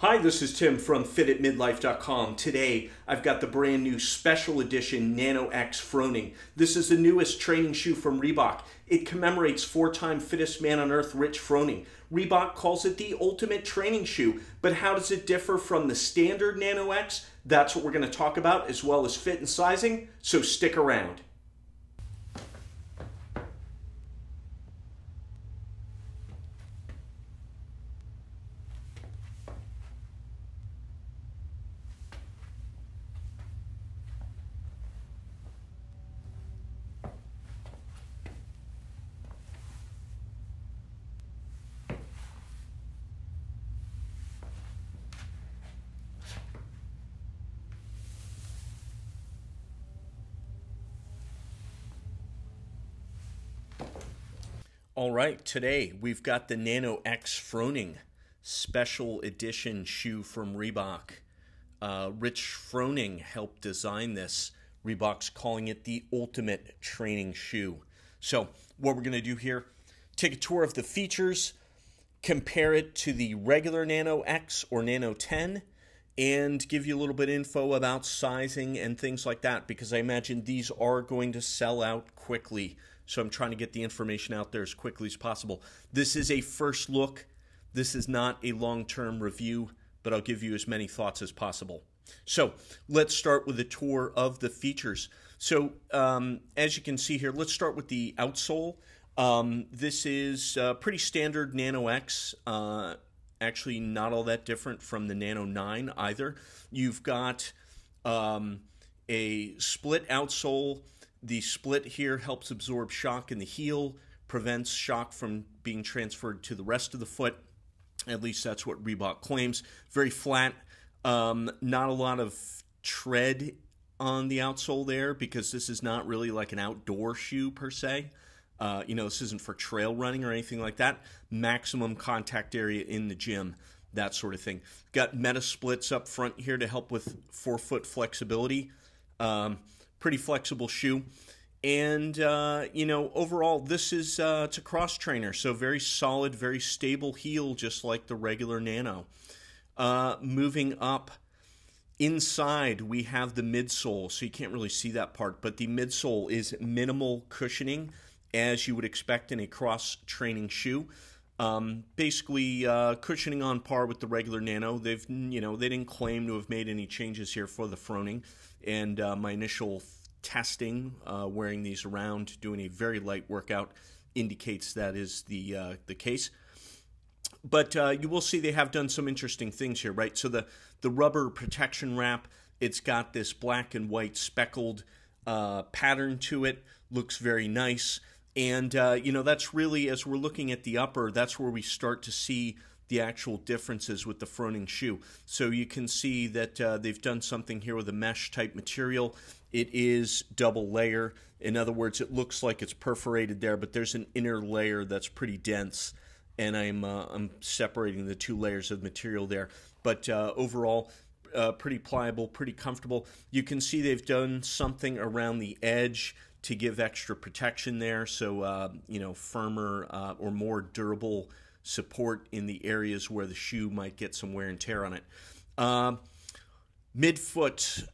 Hi, this is Tim from fitatmidlife.com. Today, I've got the brand new special edition Nano X Froning. This is the newest training shoe from Reebok. It commemorates four-time fittest man on earth, Rich Froning. Reebok calls it the ultimate training shoe, but how does it differ from the standard Nano X? That's what we're going to talk about, as well as fit and sizing, so stick around. All right, today we've got the Nano X Froning special edition shoe from Reebok. Rich Froning helped design this. Reebok's calling it the ultimate training shoe. So what we're going to do here, take a tour of the features, compare it to the regular Nano X or Nano 10, and give you a little bit of info about sizing and things like that, because I imagine these are going to sell out quickly. So I'm trying to get the information out there as quickly as possible. This is a first look. This is not a long-term review, but I'll give you as many thoughts as possible. So let's start with a tour of the features. So as you can see here, let's start with the outsole. This is pretty standard Nano X. Actually not all that different from the Nano 9 either. You've got a split outsole. The split here helps absorb shock in the heel, prevents shock from being transferred to the rest of the foot. At least that's what Reebok claims. Very flat, not a lot of tread on the outsole there, because this is not really like an outdoor shoe per se. This isn't for trail running or anything like that. Maximum contact area in the gym, that sort of thing. Got meta splits up front here to help with forefoot flexibility. Pretty flexible shoe. And, overall, this is it's a cross trainer, so very solid, very stable heel, just like the regular Nano. Moving up inside, we have the midsole, so you can't really see that part, but the midsole is minimal cushioning, as you would expect in a cross training shoe. Basically, cushioning on par with the regular Nano. They didn't claim to have made any changes here for the Froning. And my initial testing, wearing these around, doing a very light workout, indicates that is the case. But you will see they have done some interesting things here, right? So the rubber protection wrap, it's got this black and white speckled pattern to it. Looks very nice. And, that's really, as we're looking at the upper, that's where we start to see the actual differences with the Froning shoe. So you can see that they've done something here with a mesh type material. It is double layer. In other words, it looks like it's perforated there, but there's an inner layer that's pretty dense, and I'm separating the two layers of material there. But overall, pretty pliable, pretty comfortable. You can see they've done something around the edge to give extra protection there, so firmer or more durable support in the areas where the shoe might get some wear and tear on it. Midfoot,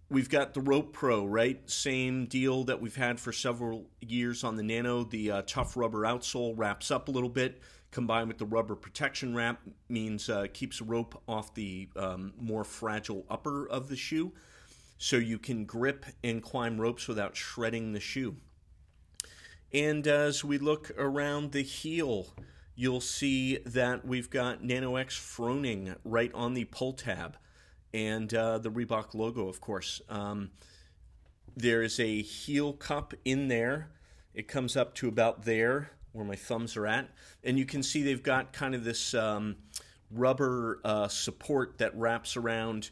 we've got the Rope Pro, right? Same deal that we've had for several years on the Nano. The tough rubber outsole wraps up a little bit, combined with the rubber protection wrap, means keeps rope off the more fragile upper of the shoe, so you can grip and climb ropes without shredding the shoe. And as we look around the heel, you'll see that we've got Nano X Froning right on the pull tab, and the Reebok logo, of course. There is a heel cup in there. It comes up to about there, where my thumbs are at, and you can see they've got kind of this rubber support that wraps around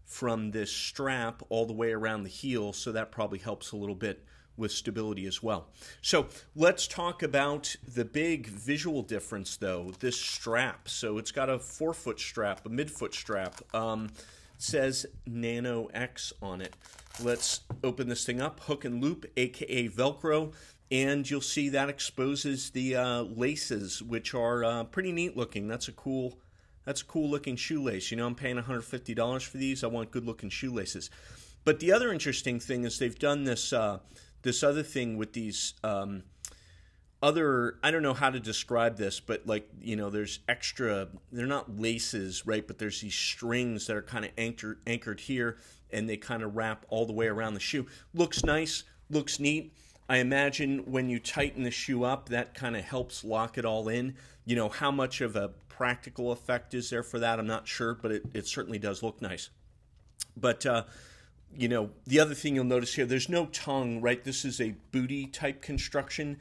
from this strap all the way around the heel, so that probably helps a little bit with stability as well. So let's talk about the big visual difference, though, this strap. So it's got a forefoot strap, a midfoot strap. It says Nano X on it. Let's open this thing up, hook and loop, aka Velcro, and you'll see that exposes the laces, which are pretty neat looking. That's a cool That's a cool looking shoelace. You know, I'm paying $150 for these. I want good looking shoelaces. But the other interesting thing is they've done this this other thing with these other, I don't know how to describe this, but like, you know, there's extra, they're not laces, right? But there's these strings that are kind of anchored here, and they kind of wrap all the way around the shoe. Looks nice, looks neat. I imagine when you tighten the shoe up, that kind of helps lock it all in. You know, how much of a practical effect is there for that? I'm not sure, but it certainly does look nice. But, you know, the other thing you'll notice here, there's no tongue, right? This is a booty type construction.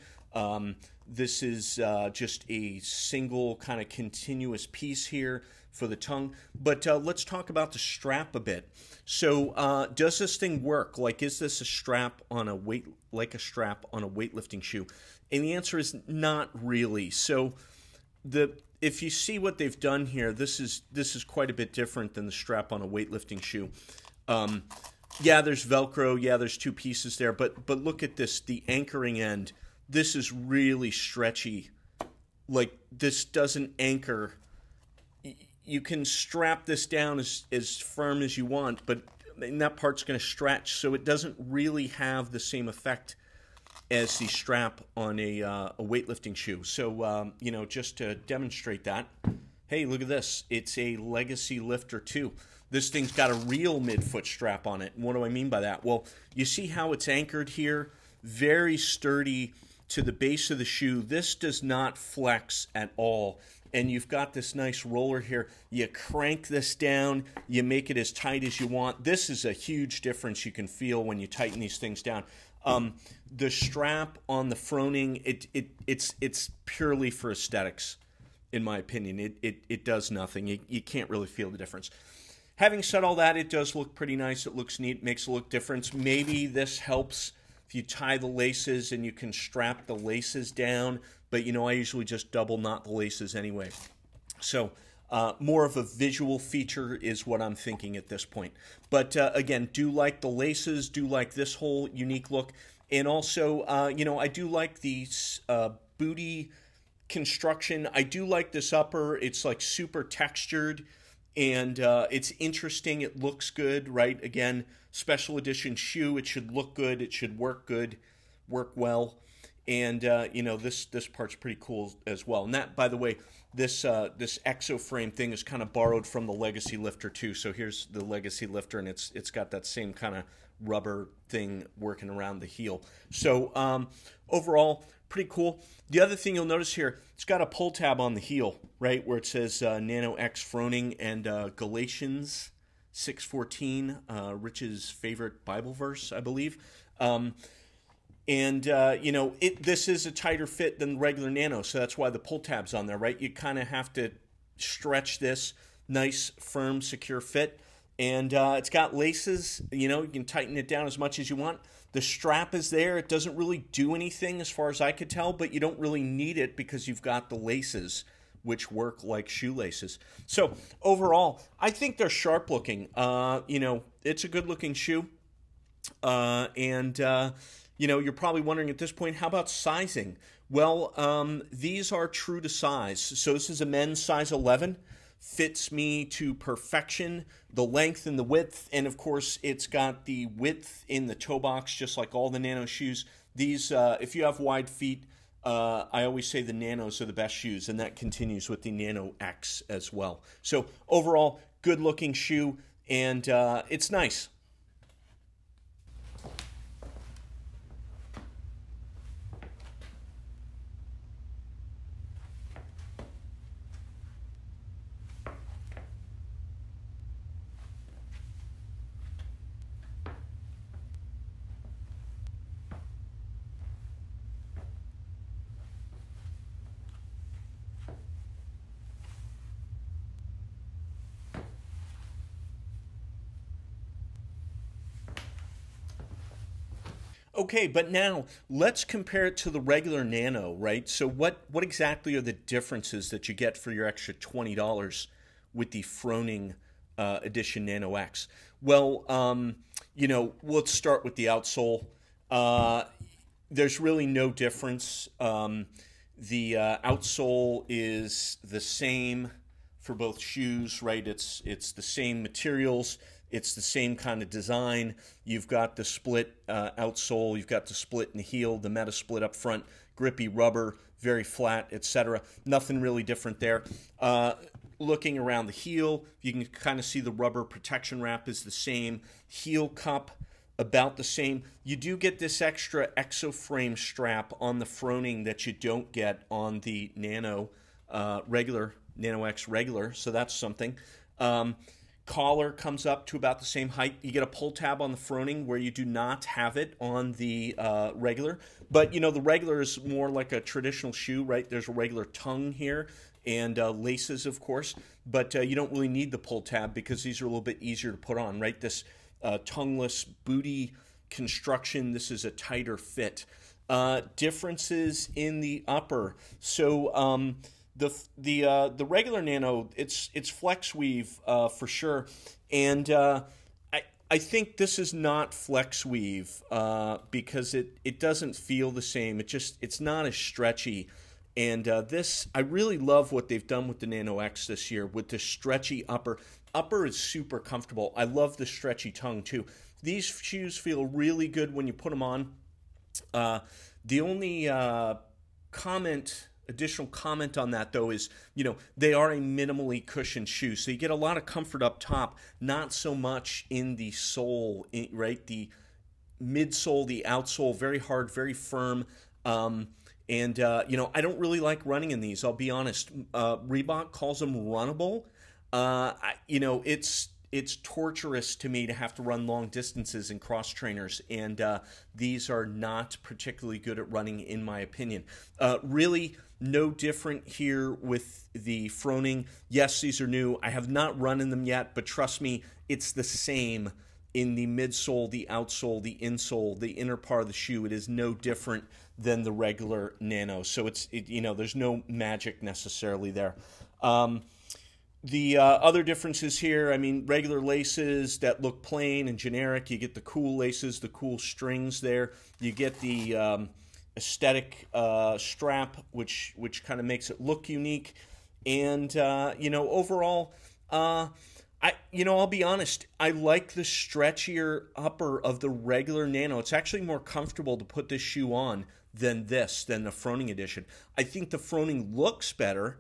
This is just a single kind of continuous piece here for the tongue. But let's talk about the strap a bit. So does this thing work? Like, is this a strap on a weightlifting shoe? And the answer is not really. So if you see what they've done here, this is quite a bit different than the strap on a weightlifting shoe. Yeah, there's Velcro. Yeah, there's two pieces there. But look at this, the anchoring end. This is really stretchy. Like, this doesn't anchor. You can strap this down as firm as you want, but that part's going to stretch, so it doesn't really have the same effect as the strap on a weightlifting shoe. So, you know, just to demonstrate that, hey, look at this. It's a Legacy Lifter 2. This thing's got a real midfoot strap on it. And what do I mean by that? Well, you see how it's anchored here? Very sturdy to the base of the shoe. This does not flex at all. And you've got this nice roller here. You crank this down. You make it as tight as you want. This is a huge difference you can feel when you tighten these things down. The strap on the Froning, it's purely for aesthetics, in my opinion. It does nothing. You can't really feel the difference. Having said all that, it does look pretty nice. It looks neat, makes a look difference. Maybe this helps if you tie the laces and you can strap the laces down. But, you know, I usually just double knot the laces anyway. So more of a visual feature is what I'm thinking at this point. But, again, do like the laces, do like this whole unique look. And also, you know, I do like the booty construction. I do like this upper. It's like super textured. And it's interesting. It looks good, right? Again, special edition shoe. It should look good. It should work good, work well. And, you know, this part's pretty cool as well. And that, by the way, this exo frame thing is kind of borrowed from the Legacy Lifter too. So here's the Legacy Lifter, and it's got that same kind of rubber thing working around the heel. So overall, pretty cool. The other thing you'll notice here, it's got a pull tab on the heel, right, where it says Nano X Froning and Galatians 6:14, Rich's favorite Bible verse, I believe. And, you know, this is a tighter fit than regular Nano, so that's why the pull tab's on there, right? You kind of have to stretch this. Nice, firm, secure fit. And it's got laces. You know, you can tighten it down as much as you want. The strap is there. It doesn't really do anything as far as I could tell, but you don't really need it because you've got the laces, which work like shoelaces. So overall, I think they're sharp looking. You know, it's a good looking shoe. You know, you're probably wondering at this point, how about sizing? Well, these are true to size. So this is a men's size 11. Fits me to perfection, the length and the width, and of course it's got the width in the toe box just like all the Nano shoes. These, if you have wide feet, I always say the Nanos are the best shoes, and that continues with the Nano X as well. So overall, good looking shoe, and it's nice. Okay, but now let's compare it to the regular Nano, right? So what exactly are the differences that you get for your extra $20 with the Froning Edition Nano X? Well, you know, let's start with the outsole. There's really no difference. The outsole is the same for both shoes, right? It's the same materials. It's the same kind of design. You've got the split outsole. You've got the split in the heel, the meta split up front, grippy rubber, very flat, etc. Nothing really different there. Looking around the heel, you can kind of see the rubber protection wrap is the same. Heel cup, about the same. You do get this extra exoframe strap on the Froning that you don't get on the Nano regular, Nano X regular, so that's something. Collar comes up to about the same height. You get a pull tab on the Froning where you do not have it on the regular. But, you know, the regular is more like a traditional shoe, right? There's a regular tongue here and laces, of course. But you don't really need the pull tab because these are a little bit easier to put on, right? This tongueless booty construction, this is a tighter fit. Differences in the upper. So, the regular Nano, it's flex weave for sure, and I think this is not flex weave because it doesn't feel the same. It's not as stretchy, and this I really love what they've done with the Nano X this year with the stretchy upper. Upper is super comfortable. I love the stretchy tongue too. These shoes feel really good when you put them on. The only additional comment on that, though, is, you know, they are a minimally cushioned shoe. So you get a lot of comfort up top, not so much in the sole, right? The midsole, the outsole, very hard, very firm. You know, I don't really like running in these, I'll be honest. Reebok calls them runnable. You know, it's torturous to me to have to run long distances in cross trainers, and these are not particularly good at running, in my opinion. Really, no different here with the Froning. Yes, these are new. I have not run in them yet, but trust me, it's the same in the midsole, the outsole, the insole, the inner part of the shoe. It is no different than the regular Nano. So you know, there's no magic necessarily there. The other differences here, I mean, regular laces that look plain and generic. You get the cool laces, the cool strings there. You get the aesthetic strap, which kind of makes it look unique. And, you know, overall, I'll be honest, I like the stretchier upper of the regular Nano. It's actually more comfortable to put this shoe on than the Froning edition. I think the Froning looks better.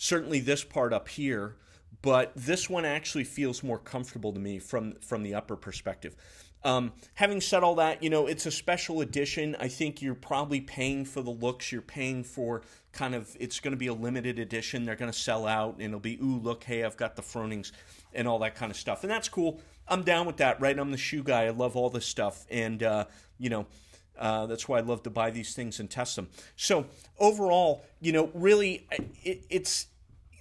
Certainly this part up here, but this one actually feels more comfortable to me from the upper perspective. Having said all that, you know, it's a special edition. I think you're probably paying for the looks. You're paying for it's going to be a limited edition. They're going to sell out, and it'll be, ooh, look, hey, I've got the Fronings and all that kind of stuff. And that's cool. I'm down with that, right? I'm the shoe guy. I love all this stuff. And, you know, that's why I love to buy these things and test them. So overall, you know, really,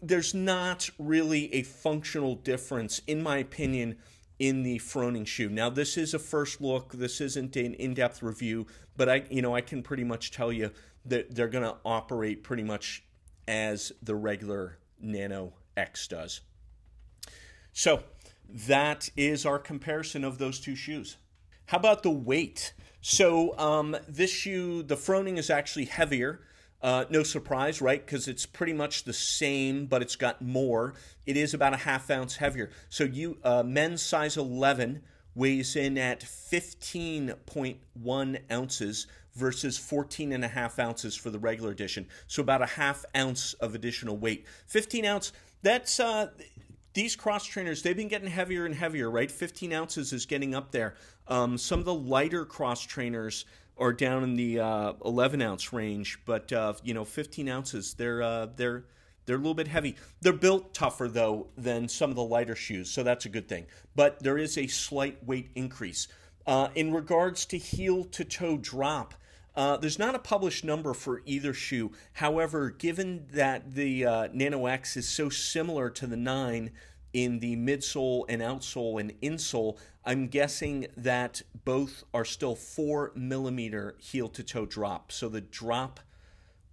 there's not really a functional difference, in my opinion, in the Froning shoe. Now, this is a first look. This isn't an in-depth review, but I can pretty much tell you that they're going to operate pretty much as the regular Nano X does. So that is our comparison of those two shoes. How about the weight? So this shoe, the Froning, is actually heavier. No surprise, right? Because it's pretty much the same, but it's got more. It is about a ½ ounce heavier. So men's size 11 weighs in at 15.1 ounces versus 14.5 ounces for the regular edition. So about a ½ ounce of additional weight. 15 ounce, that's... These cross trainers, they've been getting heavier and heavier, right? 15 ounces is getting up there. Some of the lighter cross trainers are down in the 11 ounce range, but you know, 15 ounces, they're a little bit heavy. They're built tougher though than some of the lighter shoes, so that's a good thing. But there is a slight weight increase. In regards to heel to toe drop, there's not a published number for either shoe. However, given that the Nano X is so similar to the 9 in the midsole and outsole and insole, I'm guessing that both are still 4 millimeter heel to toe drop. So the drop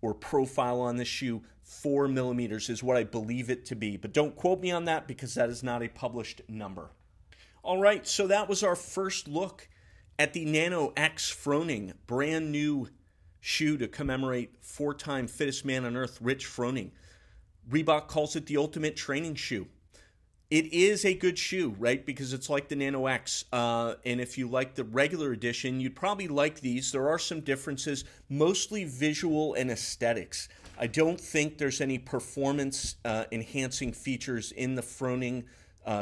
or profile on the shoe, 4 millimeters is what I believe it to be. But don't quote me on that because that is not a published number. All right, so that was our first look at the Nano X Froning, brand new shoe to commemorate 4-time fittest man on earth, Rich Froning. Reebok calls it the ultimate training shoe. It is a good shoe, right? Because it's like the Nano X. And if you like the regular edition, you'd probably like these. There are some differences, mostly visual and aesthetics. I don't think there's any performance enhancing features in the Froning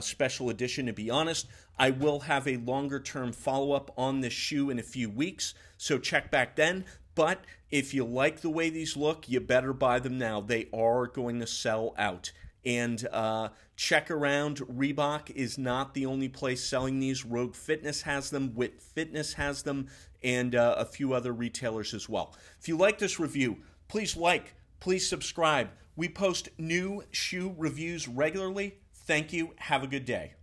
special edition, to be honest. I will have a longer term follow-up on this shoe in a few weeks, so check back then. But if you like the way these look, you better buy them now. They are going to sell out. And check around. Reebok is not the only place selling these. Rogue Fitness has them. Wit Fitness has them. And a few other retailers as well. If you like this review, please like, please subscribe. We post new shoe reviews regularly. Thank you. Have a good day.